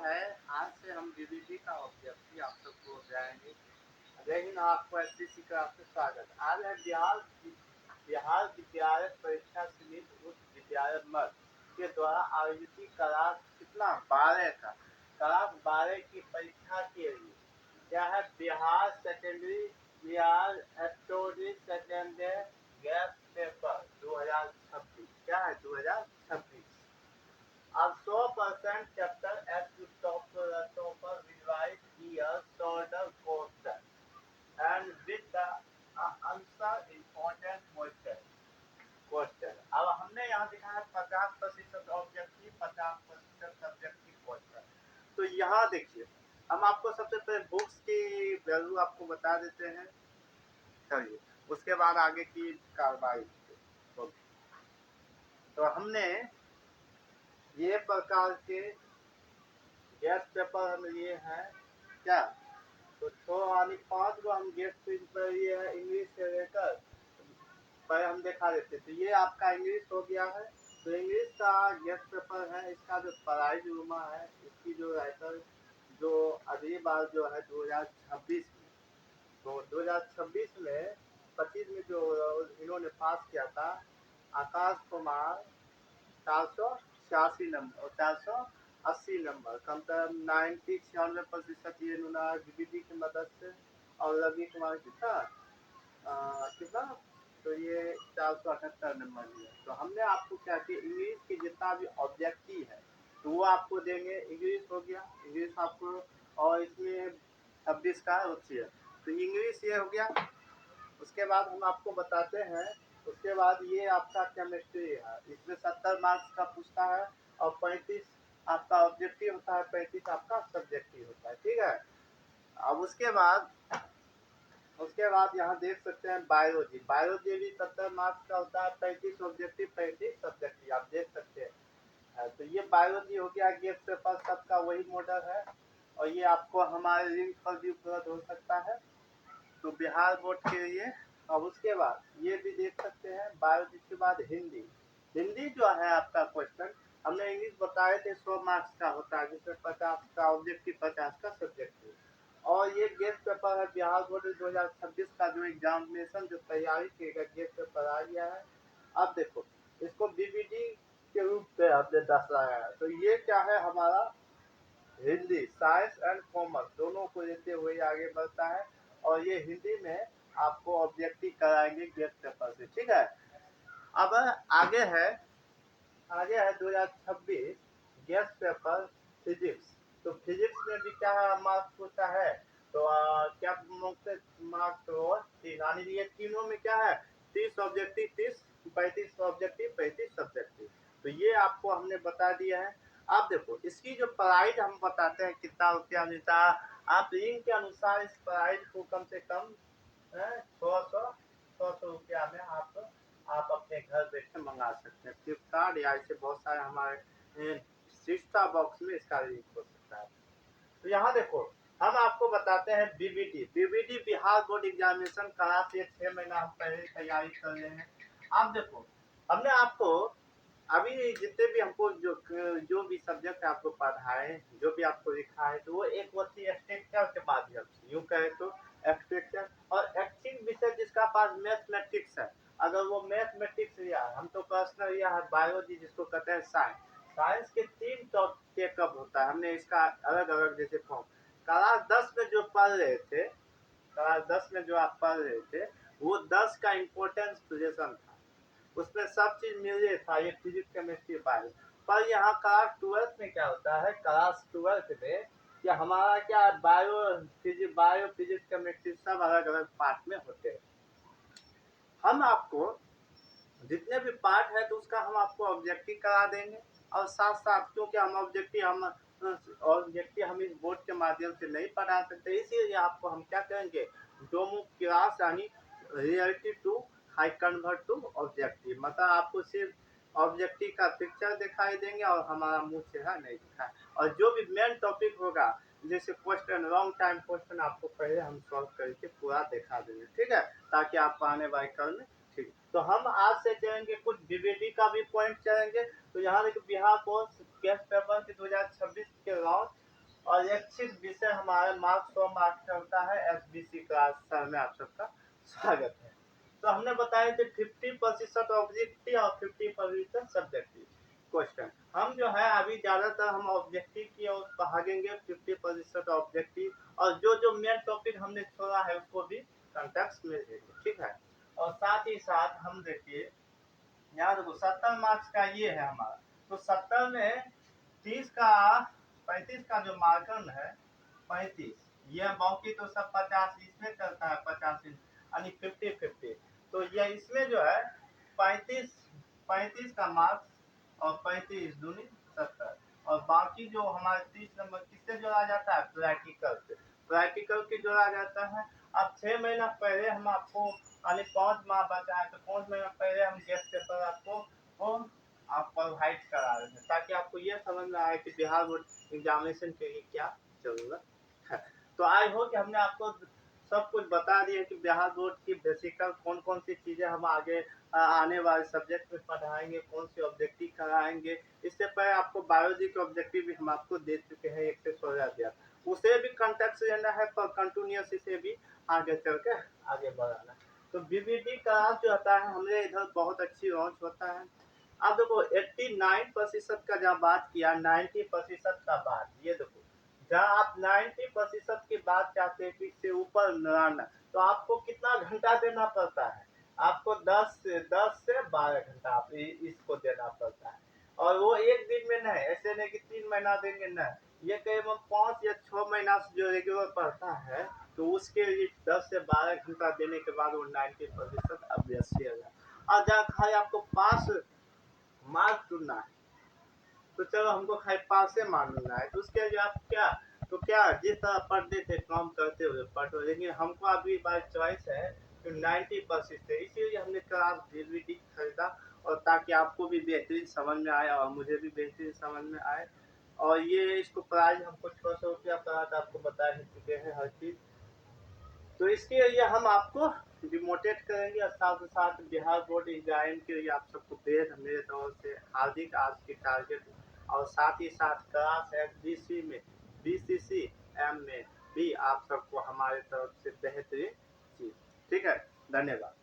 है आज से हम डीबीटी का ऑब्जेक्टिव आप सबको जाएंगे। जय हिंद, आपको एसपीसी का आपसे स्वागत। आज है बिहार विद्यालय परीक्षा समिति उच्च विद्यालय मध्य के द्वारा आयोजित क्लास कितना 12 का क्लास 12 की परीक्षा के लिए क्या है Bihar secondary Bihar story secondary gas paper 2026 क्या है 2026। अब 100% chapter S topper revise year shorter question and with the answer important question. अब हमने यहाँ दिखा है 50% ऑब्जेक्टिव 50% सब्जेक्टिव क्वेश्चन। तो यहाँ देखिए हम आपको सबसे पहले बुक्स की वैल्यू आपको बता देते हैं, चलिए उसके बाद आगे की कार्रवाई होगी। तो हमने ये प्रकार के गैस पेपर हम लिए हैं क्या, तो 5 को हम गैस पेपर लिए हैं इंग्लिश से लेकर पर हम दिखा देते। तो ये आपका इंग्लिश हो गया है। तो इंग्लिश का गैस पेपर है, इसका जो प्राइज रूमा है, इसकी जो राइटर जो अगली बार जो है 2026 में, तो 2026 में 25 में जो इन्होंने पास किया था आकाश कुमार 486 नंबर और 480 नंबर, कम से कम 96% ये इन्होंने डीबीटी की मदद से, और रवि कुमार कितना तो ये 478 नंबर लिया। तो हमने आपको क्या किया, इंग्लिश की जितना भी ऑब्जेक्टिव है तो वो आपको देंगे। इंग्लिश हो गया, इंग्लिश आपको, और इसमें 26 का रुचि है तो इंग्लिश ये हो गया। उसके बाद हम आपको बताते हैं, उसके बाद ये आपका केमिस्ट्री है, इसमें 70 मार्क्स का पूछता है और 35 आपका ऑब्जेक्टिव होता है, 35 आपका सब्जेक्टिव होता है, ठीक है। अब उसके बाद यहाँ देख सकते हैं बायोलॉजी भी 70 मार्क्स का होता है, 35 ऑब्जेक्टिव 35 सब्जेक्टिव, आप देख सकते हैं। तो ये बायोलॉजी हो गया, गेस्ट पेपर सबका वही मॉडल है और ये आपको हमारे लिंक पर भी उपलब्ध हो सकता है, तो बिहार बोर्ड के लिए। अब उसके बाद ये भी देख सकते हैं बायोलॉजी के बाद हिंदी जो है आपका क्वेश्चन, हमने इंग्लिश बताए थे 100 मार्क्स का होता है, जिसमें 50 का ऑब्जेक्टिव 50 का सब्जेक्टिव। और ये गेस्ट पेपर है बिहार बोर्ड 2026 का जो एग्जामिनेशन जो तैयारी किएगा, गेस्ट पेपर आ गया है। अब देखो इसको बीबीडी के रूप में हमने दर्शाया है। तो ये क्या है हमारा हिंदी, साइंस एंड कॉमर्स दोनों को लेते हुए आगे बढ़ता है और ये हिंदी में आपको ऑब्जेक्टिव कराएंगे गेस्ट पेपर से, ठीक है। अब आगे है 2026 गेस्ट पेपर फिजिक्स। तो फिजिक्स में भी क्या है मार्क्स पूछता है, तो क्या मार्क्स हो यानी ये तीनों में क्या है 30 ऑब्जेक्टिव 30, 35 ऑब्जेक्टिव 35 सब्जेक्टिव। तो ये आपको हमने बता दिया है। आप देखो इसकी जो प्राइस हम बताते हैं कितना रुपया मिलता है, आप लिंक के अनुसार इस प्राइस को कम से कम 100 रुपया में आप अपने घर बैठे मंगा सकते हैं फ्लिपकार्ट या ऐसे बहुत सारे हमारे शिक्षा बॉक्स में इसका लिंक हो सकता है। तो यहाँ देखो हम आपको बताते हैं बीबीडी बिहार बोर्ड एग्जामिनेशन करा से 6 महीना हम पहले तैयारी कर रहे हैं। आप देखो हमने आपको अभी जितने भी हमको जो भी सब्जेक्ट आपको पढ़ाए, जो भी आपको लिखा है, तो वो एक होती है स्ट्रक्चर के माध्यम से, यूँ कहे तो एक्सट्रैक्शन और एक्टिंग विषय जिसका पास मैथमेटिक्स है, अगर वो मैथमेटिक्स लिया है, हम तो पर्सनल लिया है बायोलॉजी जिसको कहते हैं साइंस के 3 टॉपिक कब होता है, हमने इसका अलग अलग जैसे फॉर्म क्लास 10 में जो पढ़ रहे थे, क्लास 10 में जो आप पढ़ रहे थे वो 10 का इम्पोर्टेंस सजेशन था, उसमें सब चीज मिल रही था, ये फिजिक्स केमिस्ट्री बायो। पर यहाँ क्लास 12 में क्या होता है, क्लास 12 में क्या हमारा क्या बायो फिजिक्स केमिस्ट्री सब अलग अलग पार्ट में होते हैं। हम आपको जितने भी पार्ट है तो उसका हम आपको ऑब्जेक्टिव करा देंगे और साथ साथ क्योंकि हम ऑब्जेक्टिव हम इस बोर्ड के माध्यम से नहीं पढ़ा सकते, इसीलिए आपको हम क्या करेंगे डेमो क्लास यानी reality to high convert to objective, मतलब आपको सिर्फ ऑब्जेक्टिव का पिक्चर दिखाई देंगे और हमारा मुंह चेहरा नहीं दिखाए, और जो भी मेन टॉपिक होगा जैसे क्वेश्चन लॉन्ग टाइम क्वेश्चन आपको पहले हम सॉल्व करके पूरा दिखा देंगे, ठीक है, ताकि आप आने वाले कल में ठीक। तो हम आज से चलेंगे कुछ बीबीडी का भी पॉइंट चलेंगे। तो यहाँ देखिए बिहार बोर्ड गेस्ट पेपर के 2026 के लॉन्च और इच्छित विषय हमारे मार्क्स 100 मार्क्स का होता है। एसबीसी क्लास सर में आप सबका स्वागत है। तो हमने बताया थे 50% ऑब्जेक्टिव और 50% सब्जेक्टिव क्वेश्चन। हम जो है अभी ज़्यादातर हम ऑब्जेक्टिव की ओर भागेंगे, 50% ऑब्जेक्टिव, और जो मेन टॉपिक हमने छोड़ा है उसको भी कंटेक्स्ट में लेंगे, ठीक है। और साथ ही साथ हम देखिए यहाँ देखो 70 मार्क्स का ये है हमारा, तो 70 में 30 का 35 का जो मार्कर है 35, ये बाकी तो सब 50 इसमें चलता है, 50 यानी 50-50। तो ये इसमें जो है 35 का मार्क्स और 35 दूनी 70, और बाकी जो हमारे 30 नंबर किससे जोड़ा जाता है, प्रैक्टिकल से, प्रैक्टिकल के जोड़ा जाता है। अब 6 महीना पहले हम आपको यानी 5 माह बचा है, तो 5 महीना पहले हम गेस्ट पेपर आपको आप प्रोवाइड करा रहे हैं, ताकि आपको ये समझ में आए कि बिहार बोर्ड एग्जामिनेशन के लिए क्या जरूरत है। तो आई होप कि हमने आपको सब कुछ बता दिया कि बिहार बोर्ड की बेसिकल कौन कौन सी चीज़ें हम आगे आने वाले सब्जेक्ट में पढ़ाएंगे, कौन सी ऑब्जेक्टिव कराएंगे। इससे पहले आपको बायोलॉजी के ऑब्जेक्टिव भी हम आपको दे चुके हैं, 1 से 16 दिया, उसे भी कंटेक्ट लेना है, पर कंटिन्यूस इसे भी आगे चल के आगे बढ़ाना। तो बीबीडी क्लास जो होता है हमारे इधर बहुत अच्छी लॉन्च होता है। अब देखो 89% का जहाँ बात किया, 90% का बात, ये देखो जहाँ आप 90% की बात चाहते हैं कि से ऊपर लाना, तो आपको कितना घंटा देना पड़ता है, आपको 10 से 12 घंटा आप इसको देना पड़ता है। और वो एक दिन में नहीं, ऐसे नहीं कि 3 महीना देंगे, नहीं, ये करीब 5 या 6 महीना से जो रेगुलर पढ़ता है, तो उसके लिए 10 से 12 घंटा देने के बाद वो 90% अभ्यसी हो जाए। और जहाँ खाली आपको पास मार्क चुनना है, तो चलो हमको खाली पास से मानना है, तो उसके लिए आप क्या जिस तरह पढ़ते थे काम करते हुए पढ़ो, लेकिन हमको अभी बाय चॉइस है तो 90% है, इसीलिए हमने क्लास डीवीडी खरीदा, और ताकि आपको भी बेहतरीन समझ में आए और मुझे भी बेहतरीन समझ में आए। और ये इसको प्राइस हमको 600 रुपया पड़ा था, आपको बता ही चुके हैं हर चीज़। तो इसके लिए हम आपको डिमोटेट करेंगे, और साथ ही साथ बिहार बोर्ड एग्जाम के लिए आप सबको मेरे तरफ से हार्दिक आज की टारगेट, और साथ ही साथ क्लास एसबीसी में BCCM में भी आप सबको हमारे तरफ से बेहतरीन चीज, ठीक है। धन्यवाद।